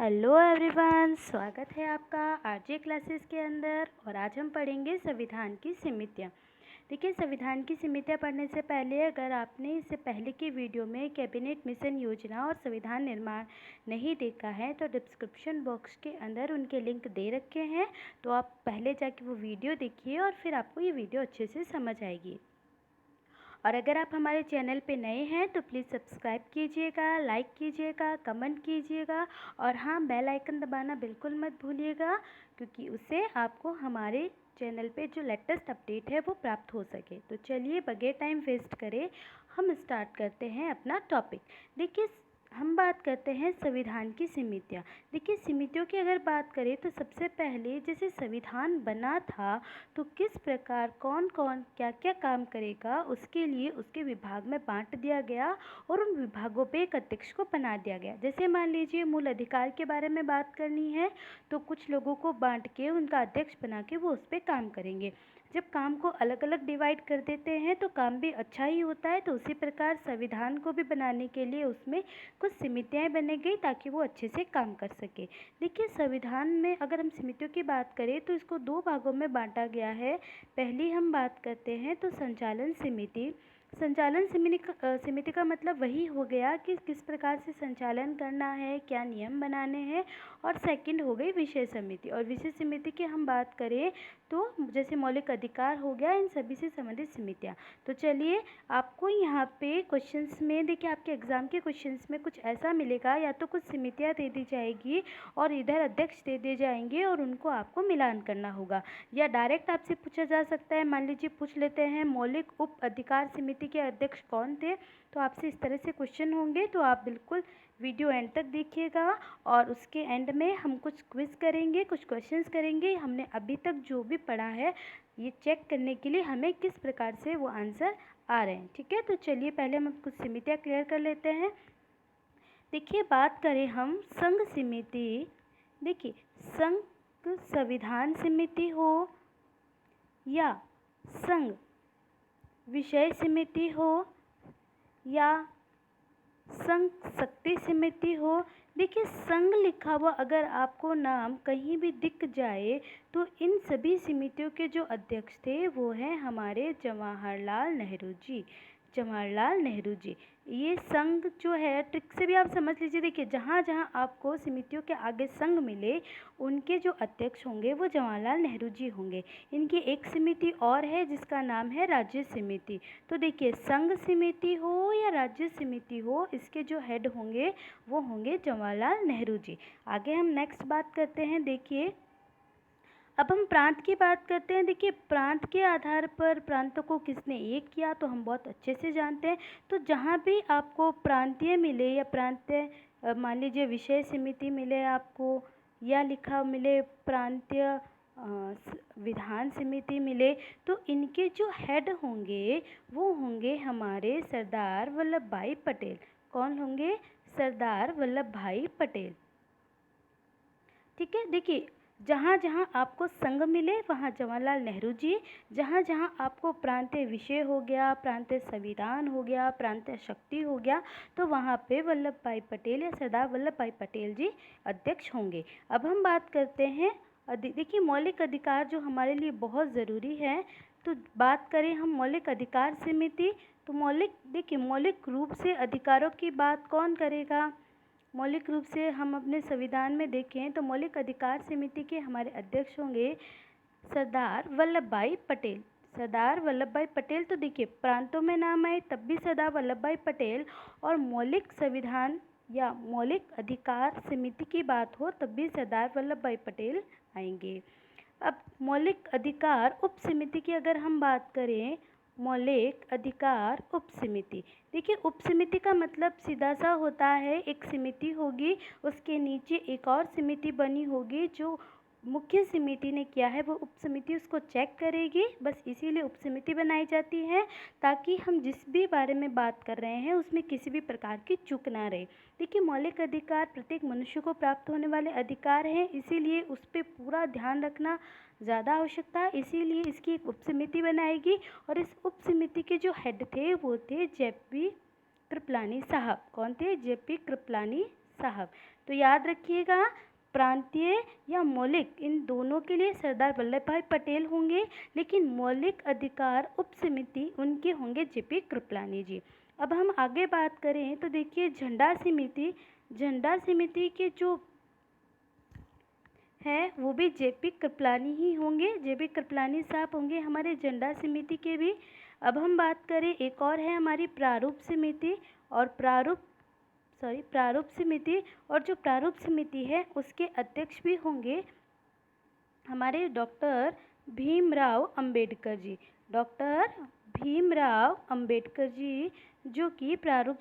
Hello everyone, स्वागत है आपका आरजे क्लासेस के अंदर। और आज हम पढ़ेंगे संविधान की समितियाँ। देखिए, संविधान की समितियाँ पढ़ने से पहले अगर आपने इससे पहले की वीडियो में कैबिनेट मिशन योजना और संविधान निर्माण नहीं देखा है तो डिस्क्रिप्शन बॉक्स के अंदर उनके लिंक दे रखे हैं, तो आप पहले जाके वो वीडियो देखिए और फिर आपको ये वीडियो अच्छे से समझ आएगी। और अगर आप हमारे चैनल पे नए हैं तो प्लीज़ सब्सक्राइब कीजिएगा, लाइक कीजिएगा, कमेंट कीजिएगा और हाँ, बेल आइकन दबाना बिल्कुल मत भूलिएगा, क्योंकि उससे आपको हमारे चैनल पे जो लेटेस्ट अपडेट है वो प्राप्त हो सके। तो चलिए, बगैर टाइम वेस्ट करे हम स्टार्ट करते हैं अपना टॉपिक। देखिए, हम बात करते हैं संविधान की समितियाँ। देखिए, समितियों की अगर बात करें तो सबसे पहले जैसे संविधान बना था तो किस प्रकार कौन कौन क्या क्या काम करेगा उसके लिए उसके विभाग में बांट दिया गया और उन विभागों पे एक अध्यक्ष को बना दिया गया। जैसे मान लीजिए मूल अधिकार के बारे में बात करनी है तो कुछ लोगों को बांट के उनका अध्यक्ष बना के वो उस पर काम करेंगे। जब काम को अलग अलग डिवाइड कर देते हैं तो काम भी अच्छा ही होता है। तो उसी प्रकार संविधान को भी बनाने के लिए उसमें कुछ समितियाँ बनाई गई ताकि वो अच्छे से काम कर सके। देखिए, संविधान में अगर हम समितियों की बात करें तो इसको दो भागों में बांटा गया है। पहली हम बात करते हैं तो संचालन समिति। संचालन समिति का मतलब वही हो गया कि किस प्रकार से संचालन करना है, क्या नियम बनाने हैं। और सेकंड हो गई विषय समिति। और विषय समिति की हम बात करें तो जैसे मौलिक अधिकार हो गया, इन सभी से संबंधित समितियाँ। तो चलिए, आपको यहाँ पे क्वेश्चंस में देखिए, आपके एग्ज़ाम के क्वेश्चंस में कुछ ऐसा मिलेगा, या तो कुछ समितियाँ दे दी जाएगी और इधर अध्यक्ष दे दिए जाएंगे और उनको आपको मिलान करना होगा, या डायरेक्ट आपसे पूछा जा सकता है। मान लीजिए पूछ लेते हैं मौलिक उप अधिकार समिति के अध्यक्ष कौन थे, तो आपसे इस तरह से क्वेश्चन होंगे। तो आप बिल्कुल वीडियो एंड तक देखिएगा और उसके एंड में हम कुछ क्विज़ करेंगे, कुछ क्वेश्चंस करेंगे। हमने अभी तक जो भी पढ़ा है ये चेक करने के लिए हमें किस प्रकार से वो आंसर आ रहे हैं। ठीक है, तो चलिए पहले हम कुछ समितियाँ क्लियर कर लेते हैं। देखिए, बात करें हम संघ समिति। देखिए, संघ संविधान समिति हो या संघ विषय समिति हो या संघ शक्ति समिति हो। देखिए, संघ लिखा हुआ अगर आपको नाम कहीं भी दिख जाए तो इन सभी समितियों के जो अध्यक्ष थे वो हैं हमारे जवाहरलाल नेहरू जी। जवाहरलाल नेहरू जी, ये संघ जो है ट्रिक से भी आप समझ लीजिए। देखिए, जहाँ जहाँ आपको समितियों के आगे संघ मिले उनके जो अध्यक्ष होंगे वो जवाहरलाल नेहरू जी होंगे। इनकी एक समिति और है जिसका नाम है राज्य समिति। तो देखिए, संघ समिति हो या राज्य समिति हो, इसके जो हेड होंगे वो होंगे जवाहरलाल नेहरू जी। आगे हम नेक्स्ट बात करते हैं। देखिए, अब हम प्रांत की बात करते हैं। देखिए, प्रांत के आधार पर प्रांतों को किसने एक किया तो हम बहुत अच्छे से जानते हैं। तो जहाँ भी आपको प्रांतीय मिले या प्रांतीय मान लीजिए विषय समिति मिले आपको, या लिखा मिले प्रांतीय विधान समिति मिले, तो इनके जो हेड होंगे वो होंगे हमारे सरदार वल्लभ भाई पटेल। कौन होंगे? सरदार वल्लभ भाई पटेल। ठीक है, देखिए, जहाँ जहाँ आपको संघ मिले वहाँ जवाहरलाल नेहरू जी, जहाँ जहाँ आपको प्रांतीय विषय हो गया, प्रांतीय संविधान हो गया, प्रांतीय शक्ति हो गया, तो वहाँ पे वल्लभ भाई पटेल या सरदार वल्लभ भाई पटेल जी अध्यक्ष होंगे। अब हम बात करते हैं देखिए, मौलिक अधिकार जो हमारे लिए बहुत ज़रूरी है। तो बात करें हम मौलिक अधिकार समिति, तो देखिए, मौलिक रूप से अधिकारों की बात कौन करेगा? मौलिक रूप से हम अपने संविधान में देखें तो मौलिक अधिकार समिति के हमारे अध्यक्ष होंगे सरदार वल्लभ भाई पटेल। सरदार वल्लभ भाई पटेल। तो देखिए, प्रांतों में नाम आए तब भी सरदार वल्लभ भाई पटेल, और मौलिक संविधान या मौलिक अधिकार समिति की बात हो तब भी सरदार वल्लभ भाई पटेल आएंगे। अब मौलिक अधिकार उप समिति की अगर हम बात करें, मौलिक अधिकार उप समिति। देखिए, उप समिति का मतलब सीधा सा होता है, एक समिति होगी उसके नीचे एक और समिति बनी होगी, जो मुख्य समिति ने किया है वो उप समिति उसको चेक करेगी। बस इसीलिए उप समिति बनाई जाती है ताकि हम जिस भी बारे में बात कर रहे हैं उसमें किसी भी प्रकार की चूक ना रहे। देखिए, मौलिक अधिकार प्रत्येक मनुष्य को प्राप्त होने वाले अधिकार हैं, इसीलिए उस पर पूरा ध्यान रखना ज़्यादा आवश्यकता है। इसीलिए इसकी एक उप समिति बनाएगी और इस उप समिति के जो हेड थे वो थे जेपी कृपलानी साहब। कौन थे? जेपी कृपलानी साहब। तो याद रखिएगा, प्रांतीय या मौलिक इन दोनों के लिए सरदार वल्लभ भाई पटेल होंगे, लेकिन मौलिक अधिकार उप समिति उनके होंगे जेपी कृपलानी जी। अब हम आगे बात करें तो देखिए झंडा समिति के जो है वो भी जेपी कृपलानी ही होंगे, जेपी कृपलानी साहब होंगे हमारे झंडा समिति के भी। अब हम बात करें, एक और है हमारी प्रारूप समिति, और प्रारूप समिति, और जो प्रारूप समिति है उसके अध्यक्ष भी होंगे हमारे डॉक्टर भीमराव अंबेडकर जी। डॉक्टर भीमराव अंबेडकर जी, जो कि प्रारूप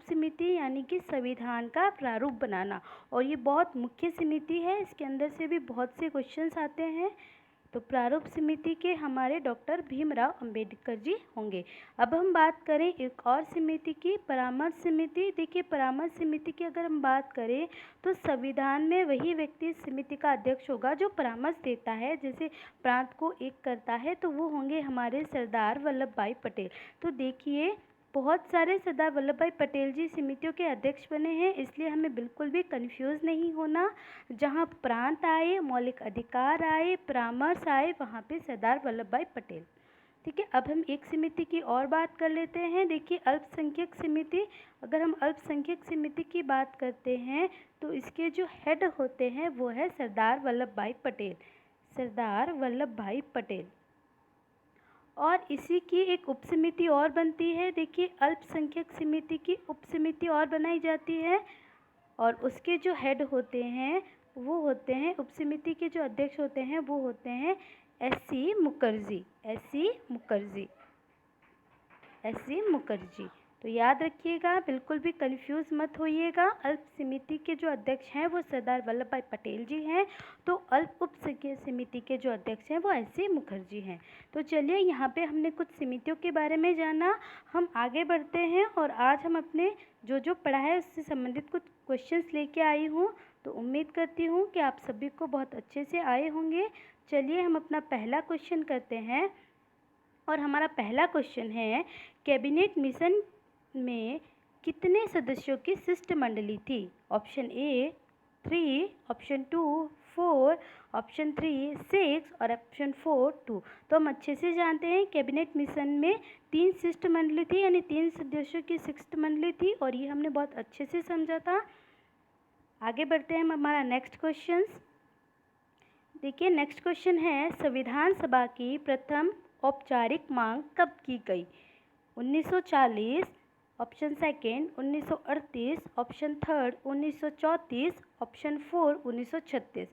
समिति यानी कि संविधान का प्रारूप बनाना, और ये बहुत मुख्य समिति है, इसके अंदर से भी बहुत से क्वेश्चंस आते हैं। तो प्रारूप समिति के हमारे डॉक्टर भीमराव अंबेडकर जी होंगे। अब हम बात करें एक और समिति की, परामर्श समिति। देखिए परामर्श समिति की अगर हम बात करें तो संविधान में वही व्यक्ति समिति का अध्यक्ष होगा जो परामर्श देता है, जैसे प्रांत को एक करता है, तो वो होंगे हमारे सरदार वल्लभ भाई पटेल। तो देखिए बहुत सारे सरदार वल्लभ भाई पटेल जी समितियों के अध्यक्ष बने हैं, इसलिए हमें बिल्कुल भी कंफ्यूज नहीं होना। जहाँ प्रांत आए, मौलिक अधिकार आए, परामर्श आए, वहाँ पे सरदार वल्लभ भाई पटेल। ठीक है, अब हम एक समिति की और बात कर लेते हैं। देखिए अल्पसंख्यक समिति, अगर हम अल्पसंख्यक समिति की बात करते हैं तो इसके जो हेड होते हैं वो है सरदार वल्लभ भाई पटेल, सरदार वल्लभ भाई पटेल। और इसी की एक उपसमिति और बनती है। देखिए अल्पसंख्यक समिति की उपसमिति और बनाई जाती है, और उसके जो हेड होते हैं वो होते हैं, उपसमिति के जो अध्यक्ष होते हैं वो होते हैं एस.सी. मुखर्जी। तो याद रखिएगा, बिल्कुल भी कंफ्यूज मत होइएगा। अल्प समिति के जो अध्यक्ष हैं वो सरदार वल्लभ भाई पटेल जी हैं, तो अल्प उप समिति के जो अध्यक्ष हैं वो एस.सी. मुखर्जी हैं। तो चलिए यहाँ पे हमने कुछ समितियों के बारे में जाना, हम आगे बढ़ते हैं और आज हम अपने जो पढ़ा है उससे संबंधित कुछ क्वेश्चंस लेके आई हूँ। तो उम्मीद करती हूँ कि आप सभी को बहुत अच्छे से आए होंगे। चलिए हम अपना पहला क्वेश्चन करते हैं, और हमारा पहला क्वेश्चन है, कैबिनेट मिशन में कितने सदस्यों की शिष्टमंडली थी? ऑप्शन ए 3, ऑप्शन 2 4, ऑप्शन 3 6 और ऑप्शन 4 2। तो हम अच्छे से जानते हैं कैबिनेट मिशन में 3 शिष्टमंडली थी, यानी 3 सदस्यों की शिष्टमंडली थी, और ये हमने बहुत अच्छे से समझा था। आगे बढ़ते हैं हम हमारा नेक्स्ट क्वेश्चन। देखिए नेक्स्ट क्वेश्चन है, संविधान सभा की प्रथम औपचारिक मांग कब की गई? 1940, option second 1938, option third 1934, option 4 1936।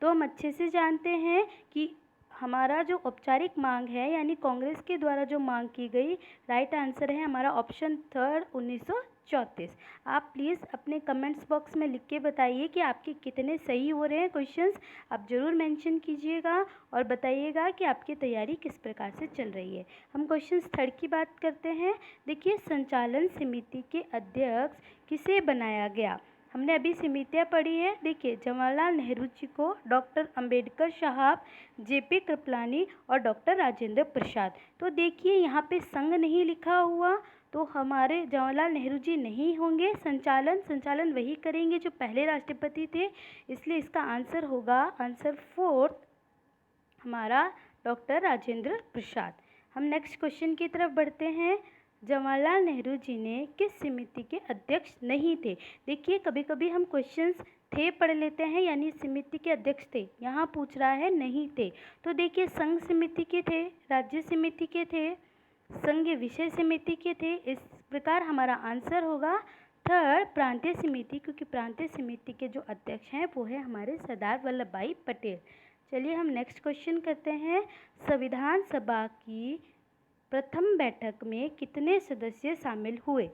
तो हम अच्छे से जानते हैं कि हमारा जो औपचारिक मांग है यानी कांग्रेस के द्वारा जो मांग की गई, राइट आंसर है हमारा ऑप्शन थर्ड 1934। आप प्लीज़ अपने कमेंट्स बॉक्स में लिख के बताइए कि आपके कितने सही हो रहे हैं क्वेश्चंस। आप ज़रूर मेंशन कीजिएगा और बताइएगा कि आपकी तैयारी किस प्रकार से चल रही है। हम क्वेश्चंस थर्ड की बात करते हैं। देखिए संचालन समिति के अध्यक्ष किसे बनाया गया? हमने अभी समितियाँ पढ़ी है। देखिए जवाहरलाल नेहरू जी को, डॉक्टर अंबेडकर साहब, जेपी कृपलानी और डॉक्टर राजेंद्र प्रसाद। तो देखिए यहाँ पे संघ नहीं लिखा हुआ, तो हमारे जवाहरलाल नेहरू जी नहीं होंगे। संचालन वही करेंगे जो पहले राष्ट्रपति थे, इसलिए इसका आंसर होगा आंसर 4 हमारा डॉक्टर राजेंद्र प्रसाद। हम नेक्स्ट क्वेश्चन की तरफ बढ़ते हैं। जवाहरलाल नेहरू जी ने किस समिति के अध्यक्ष नहीं थे? देखिए कभी कभी हम क्वेश्चंस थे पढ़ लेते हैं, यानी समिति के अध्यक्ष थे, यहाँ पूछ रहा है नहीं थे। तो देखिए संघ समिति के थे, राज्य समिति के थे, संघ विषय समिति के थे। इस प्रकार हमारा आंसर होगा थर्ड प्रांतीय समिति, क्योंकि प्रांतीय समिति के जो अध्यक्ष हैं वो है हमारे सरदार वल्लभ भाई पटेल। चलिए हम नेक्स्ट क्वेश्चन करते हैं। संविधान सभा की प्रथम बैठक में कितने सदस्य शामिल हुए?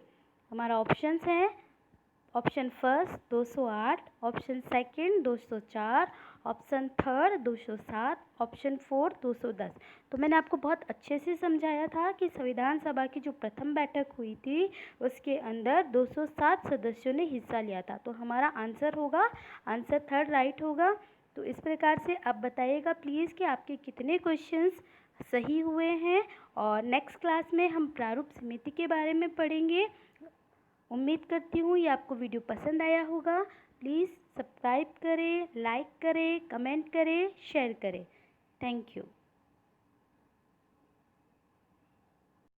हमारा ऑप्शंस हैं, option first 208, option second 204, option third 207, option 4 210। तो मैंने आपको बहुत अच्छे से समझाया था कि संविधान सभा की जो प्रथम बैठक हुई थी उसके अंदर 207 सदस्यों ने हिस्सा लिया था। तो हमारा आंसर होगा, आंसर थर्ड राइट होगा। तो इस प्रकार से आप बताइएगा प्लीज़ कि आपके कितने क्वेश्चंस सही हुए हैं। और नेक्स्ट क्लास में हम प्रारूप समिति के बारे में पढ़ेंगे, उम्मीद करती हूँ ये आपको वीडियो पसंद आया होगा। प्लीज़ सब्सक्राइब करें, लाइक करें, कमेंट करें, शेयर करें। Thank you.